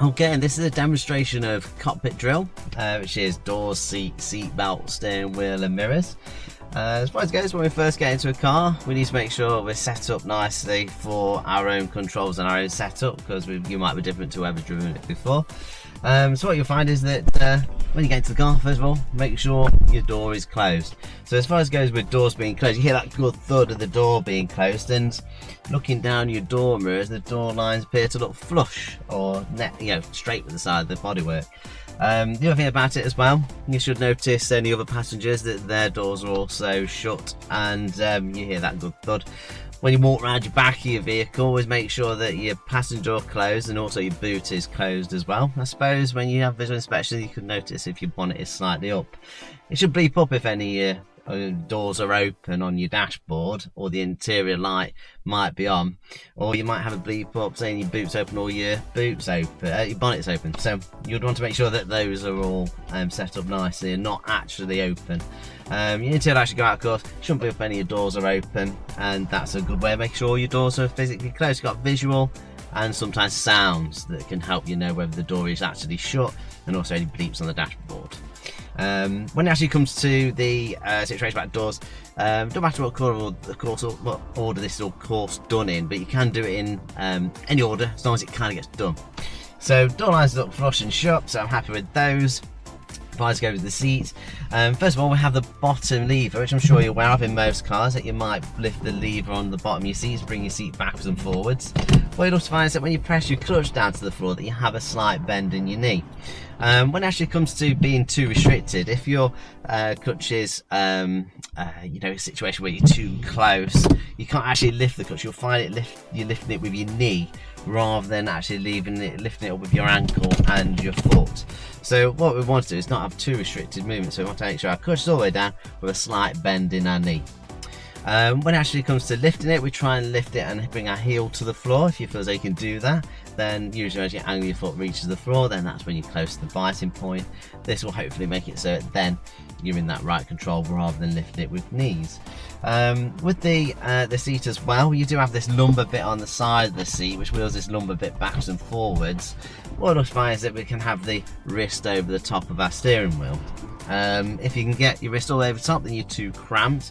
Okay, and this is a demonstration of cockpit drill, which is doors, seat belt, steering wheel and mirrors. As far as it goes, when we first get into a car, we need to make sure we're set up nicely for our own controls and our own setup, because you might be different to whoever's driven it before. So what you'll find is that when you get into the car, first of all, make sure your door is closed. So as far as it goes with doors being closed, you hear that good thud of the door being closed, and looking down your door mirrors, the door lines appear to look flush or straight with the side of the bodywork. The other thing about it as well, you should notice any other passengers that their doors are also shut, and you hear that good thud. When you walk around your back of your vehicle, always make sure that your passenger door closed and also your boot is closed as well. I suppose when you have visual inspection, you can notice if your bonnet is slightly up. It should bleep up if any doors are open on your dashboard, or the interior light might be on, or you might have a bleep up saying your boot's open or your your bonnet's open. So you'd want to make sure that those are all set up nicely and not actually open. You need to actually go out, of course. Shouldn't bleep up any of your doors are open, and that's a good way of making sure your doors are physically closed. You've got visual and sometimes sounds that can help you know whether the door is actually shut, and also any bleeps on the dashboard. When it actually comes to the situation about doors, don't matter what order this is of course done in, but you can do it in any order as long as it kind of gets done. So door lines look flush and shut, so I'm happy with those. Let's go with the seats. First of all, we have the bottom lever, which I'm sure you're aware of in most cars, that you might lift the lever on the bottom of your seats, bring your seat backwards and forwards. What you'll also find is that when you press your clutch down to the floor, that you have a slight bend in your knee. When it actually comes to being too restricted, if your clutch is a situation where you're too close, you can't actually lift the clutch. You'll find you're lifting it with your knee rather than actually lifting it up with your ankle and your foot. So what we want to do is not have too restricted movement, so we want to make sure our clutch is all the way down with a slight bend in our knee. When it actually comes to lifting it, we try and lift it and bring our heel to the floor. If you feel as though you can do that, then usually as you angle your foot reaches the floor, then that's when you're close to the biting point. This will hopefully make it so that then you're in that right control rather than lifting it with knees. With the seat as well, you do have this lumbar bit on the side of the seat, which wheels this lumbar bit backwards and forwards. What looks fine is that we can have the wrist over the top of our steering wheel. If you can get your wrist all over the top, then you're too cramped,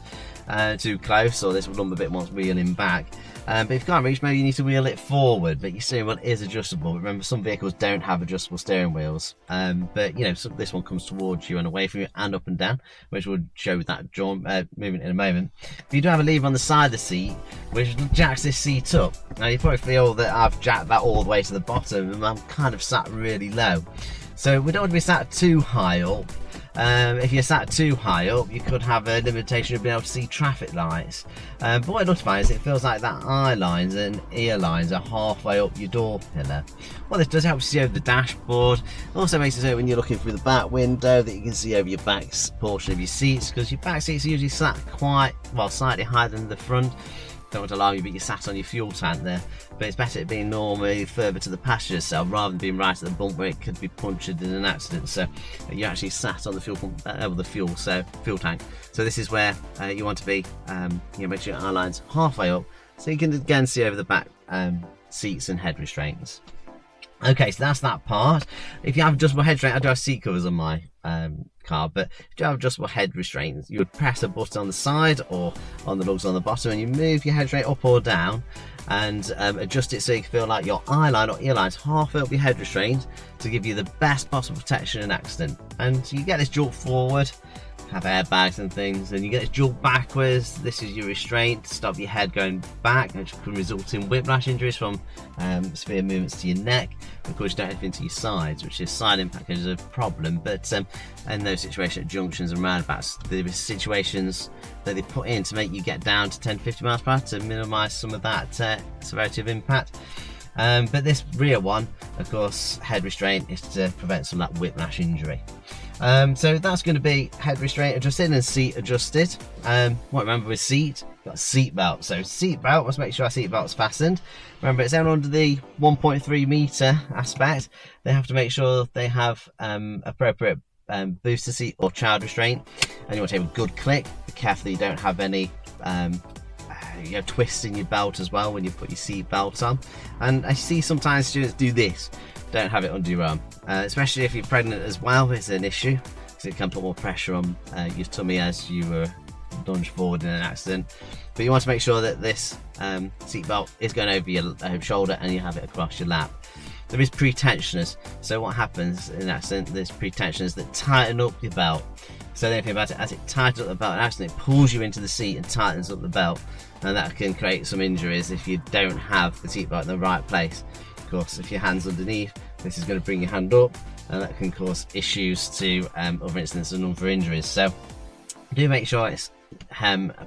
too close, or this lumbar bit wants wheeling back. But if you can't reach, maybe you need to wheel it forward, but your steering wheel is adjustable. Remember, some vehicles don't have adjustable steering wheels, but this one comes towards you and away from you and up and down, which will show that movement in a moment. But you do have a lever on the side of the seat which jacks this seat up. Now you probably feel that I've jacked that all the way to the bottom and I'm kind of sat really low, so we don't want to be sat too high up. If you're sat too high up, you could have a limitation of being able to see traffic lights. But what it looks like is it feels like that eye lines and ear lines are halfway up your door pillar. What this does help you see over the dashboard. It also makes it so when you're looking through the back window that you can see over your back portion of your seats, because your back seats are usually sat slightly higher than the front. Don't want to alarm you, but you sat on your fuel tank there. But it's better being normally further to the passenger cell rather than being right at the bump where it could be punctured in an accident. So you actually sat on the fuel pump, fuel tank. So this is where you want to be. Make sure your eye line's halfway up, so you can again see over the back seats and head restraints. Okay, so that's that part. If you have adjustable head restraint, I do have seat covers on my car, but if you have adjustable head restraints, you would press a button on the side or on the lugs on the bottom, and you move your head restraint up or down and adjust it so you can feel like your eye line or ear line's halfway up your head restraint to give you the best possible protection in an accident. And you get this jolt forward, have airbags and things, and you get this jolt backwards. This is your restraint to stop your head going back, which can result in whiplash injuries from severe movements to your neck. Of course, you don't have anything to your sides, which is side impact is a problem. But in those situations at junctions and roundabouts, there are situations that they put in to make you get down to 10-50 miles per hour to minimise some of that severity of impact. But this rear one, of course, head restraint is to prevent some of that whiplash injury. So that's going to be head restraint adjusted and seat adjusted. What remember with seat, you've got seat belt. So seat belt, must make sure our seat belt's fastened. Remember, it's only under the 1.3 meter aspect. They have to make sure they have appropriate booster seat or child restraint, and you want to have a good click. Be careful that you don't have any twisting your belt as well when you put your seat belt on. And I see sometimes students do this, don't have it under your arm, especially if you're pregnant as well. It's an issue because it can put more pressure on your tummy as you were lunged forward in an accident. But you want to make sure that this seatbelt is going over your shoulder and you have it across your lap. There is pre-tensioners, so what happens in an accident, there's pre-tensioners that tighten up your belt. So then if you think about it, as it tightens up the belt in an accident, it pulls you into the seat and tightens up the belt, and that can create some injuries if you don't have the seatbelt in the right place. Of course, if your hand's underneath, this is going to bring your hand up, and that can cause issues to other incidents and other injuries. So do make sure it's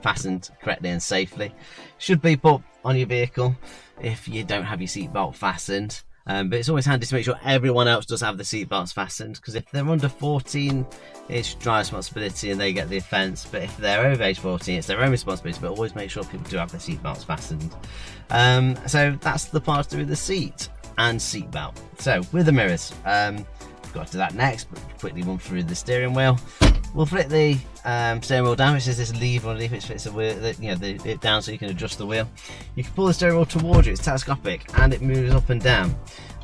fastened correctly and safely. Should be put on your vehicle if you don't have your seatbelt fastened. But it's always handy to make sure everyone else does have the seatbelts fastened, because if they're under 14, it's driver responsibility and they get the offence. But if they're over age 14, it's their own responsibility. But always make sure people do have their seatbelts fastened. So that's the part to do with the seat and seatbelt. So with the mirrors, got to do that next, but quickly run through the steering wheel. We'll flip the steering wheel down, which is this lever underneath which fits the wheel, it down so you can adjust the wheel. You can pull the steering wheel towards you, it's telescopic and it moves up and down.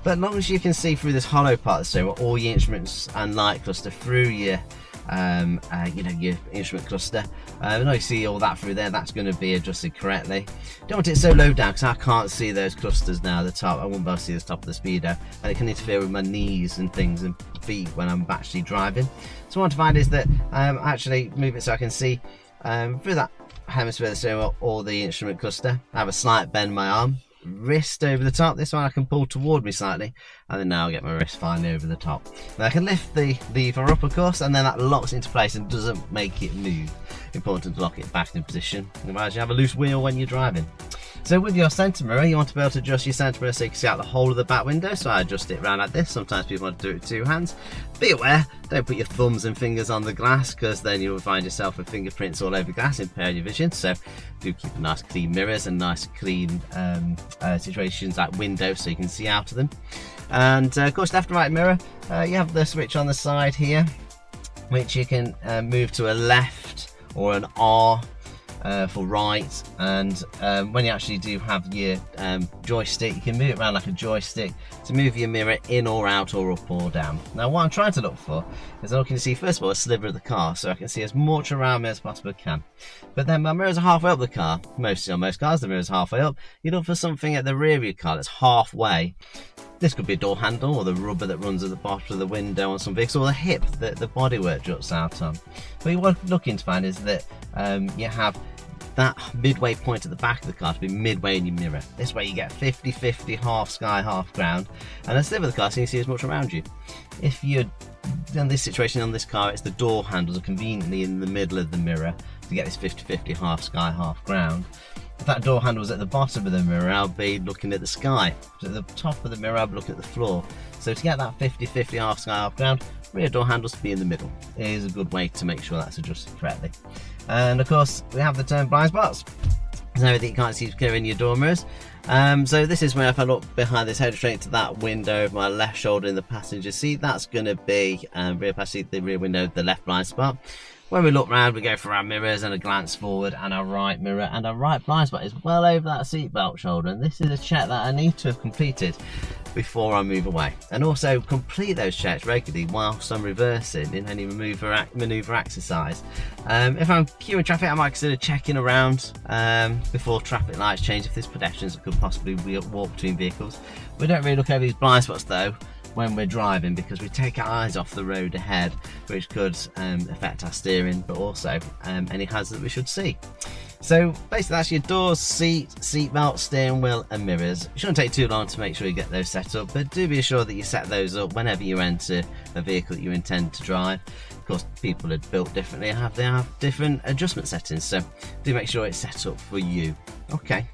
But as long as you can see through this hollow part of the steering wheel, all your instruments and light cluster through your your instrument cluster, and you see all that through there, that's going to be adjusted correctly. Don't want it so low down because I can't see those clusters now at the top. I won't be able to see the top of the speedo, and it can interfere with my knees and things and feet when I'm actually driving. So what I want to find is that actually move it so I can see through that hemisphere of the steering wheel all the instrument cluster. I have a slight bend in my arm, wrist over the top. This one I can pull toward me slightly, and then now I'll get my wrist finally over the top. Now I can lift the lever up, of course, and then that locks into place and doesn't make it move. Important to lock it back in position, otherwise you have a loose wheel when you're driving. So with your centre mirror, you want to be able to adjust your centre mirror so you can see out the whole of the back window. So I adjust it around like this. Sometimes people want to do it with two hands. Be aware, don't put your thumbs and fingers on the glass, because then you'll find yourself with fingerprints all over the glass, impair your vision. So do keep a nice clean mirrors and nice clean situations like windows so you can see out of them. And of course, left and right mirror, you have the switch on the side here, which you can move to a left or an R for right, and when you actually do have your joystick, you can move it around like a joystick to move your mirror in or out or up or down. Now what I'm trying to look for is I'm looking to see first of all a sliver of the car, so I can see as much around me as possible can. But then my mirrors are halfway up the car. Mostly on most cars the mirror's halfway up. You look for something at the rear of your car that's halfway. This could be a door handle, or the rubber that runs at the bottom of the window on some vehicles, or the hip that the bodywork juts out on. What you're looking to find is that you have that midway point at the back of the car to be midway in your mirror. This way you get 50-50, half sky, half ground, and a sliver of the car so you can see as much around you. If you're in this situation on this car, it's the door handles are conveniently in the middle of the mirror to get this 50-50, half sky, half ground. If that door handle was at the bottom of the mirror, I'll be looking at the sky. At the top of the mirror, I'll be looking at the floor. So to get that 50-50, half sky, half ground, rear door handles to be in the middle. It is a good way to make sure that's adjusted correctly. And of course, we have the turn blind spots. So that you can't see clear in your door mirrors. So this is where if I look behind this, head straight to that window of my left shoulder in the passenger seat, that's going to be rear passenger seat, the rear window, the left blind spot. When we look round, we go for our mirrors and a glance forward, and our right mirror, and our right blind spot is well over that seatbelt shoulder. And this is a check that I need to have completed before I move away, and also complete those checks regularly whilst I'm reversing in any manoeuvre exercise. If I'm queuing traffic, I might consider checking around before traffic lights change if there's pedestrians that could possibly walk between vehicles. We don't really look over these blind spots though when we're driving, because we take our eyes off the road ahead, which could affect our steering, but also any hazards that we should see. So basically that's your doors, seat belt, steering wheel and mirrors. It shouldn't take too long to make sure you get those set up, but do be assured that you set those up whenever you enter a vehicle that you intend to drive. Of course, people are built differently and they have different adjustment settings, so do make sure it's set up for you. Okay.